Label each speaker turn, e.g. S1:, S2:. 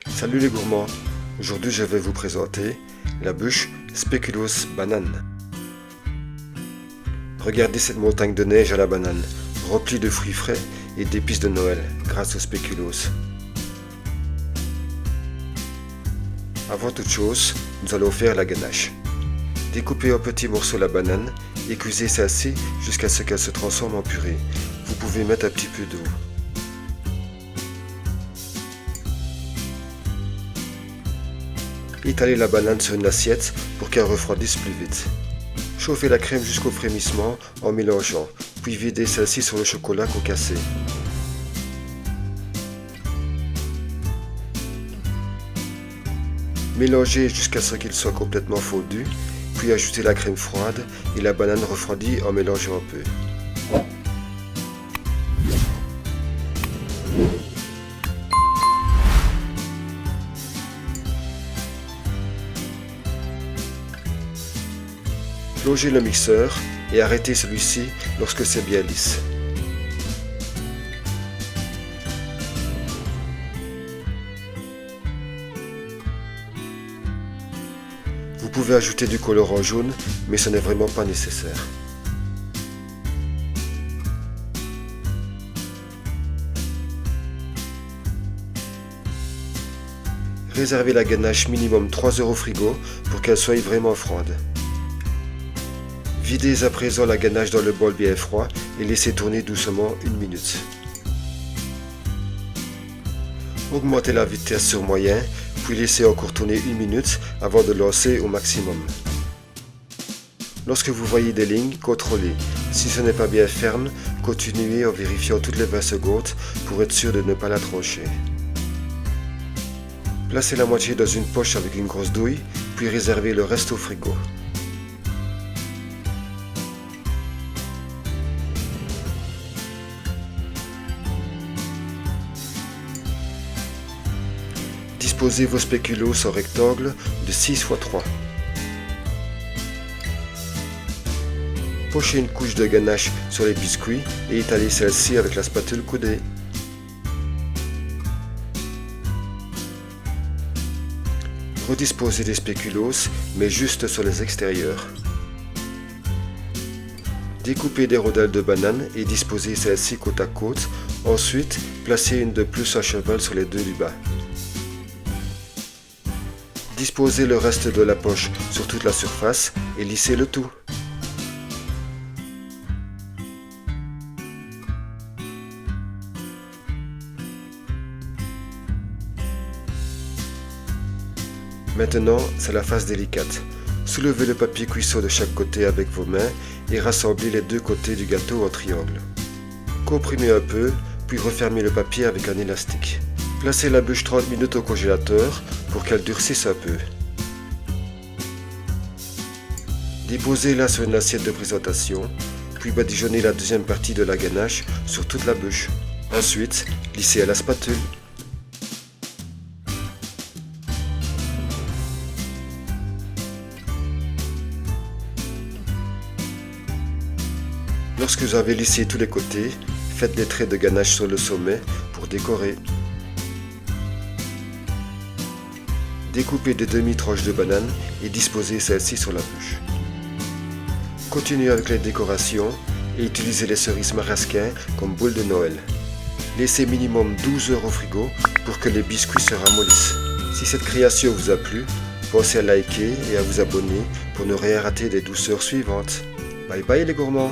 S1: Salut les gourmands, aujourd'hui je vais vous présenter la bûche Speculoos banane. Regardez cette montagne de neige à la banane, remplie de fruits frais et d'épices de Noël grâce au spéculoos. Avant toute chose, nous allons faire la ganache. Découpez en petits morceaux la banane et cuisez celle-ci jusqu'à ce qu'elle se transforme en purée. Vous pouvez mettre un petit peu d'eau. Étalez la banane sur une assiette pour qu'elle refroidisse plus vite. Chauffez la crème jusqu'au frémissement en mélangeant, puis videz celle-ci sur le chocolat concassé. Mélangez jusqu'à ce qu'il soit complètement fondu, puis ajoutez la crème froide et la banane refroidie en mélangeant un peu. Plongez le mixeur et arrêtez celui-ci lorsque c'est bien lisse. Vous pouvez ajouter du colorant jaune, mais ce n'est vraiment pas nécessaire. Réservez la ganache minimum 3 heures au frigo pour qu'elle soit vraiment froide. Videz à présent la ganache dans le bol bien froid et laissez tourner doucement 1 minute. Augmentez la vitesse sur moyen, puis laissez encore tourner 1 minute avant de lancer au maximum. Lorsque vous voyez des lignes, contrôlez. Si ce n'est pas bien ferme, continuez en vérifiant toutes les 20 secondes pour être sûr de ne pas la trancher. Placez la moitié dans une poche avec une grosse douille, puis réservez le reste au frigo. Disposez vos spéculoos en rectangle de 6 x 3. Pochez une couche de ganache sur les biscuits et étalez celle-ci avec la spatule coudée. Redisposez les spéculoos, mais juste sur les extérieurs. Découpez des rondelles de banane et disposez celles-ci côte à côte. Ensuite, placez une de plus à cheval sur les deux du bas. Disposez le reste de la poche sur toute la surface et lissez le tout. Maintenant, c'est la phase délicate. Soulevez le papier cuisson de chaque côté avec vos mains et rassemblez les deux côtés du gâteau en triangle. Comprimez un peu, puis refermez le papier avec un élastique. Placez la bûche 30 minutes au congélateur pour qu'elle durcisse un peu. Déposez-la sur une assiette de présentation, puis badigeonnez la deuxième partie de la ganache sur toute la bûche. Ensuite, lissez à la spatule. Lorsque vous avez lissé tous les côtés, faites des traits de ganache sur le sommet pour décorer. Découpez des demi-tranches de banane et disposez celles-ci sur la bûche. Continuez avec les décorations et utilisez les cerises marasquin comme boule de Noël. Laissez minimum 12 heures au frigo pour que les biscuits se ramollissent. Si cette création vous a plu, pensez à liker et à vous abonner pour ne rien rater des douceurs suivantes. Bye bye les gourmands!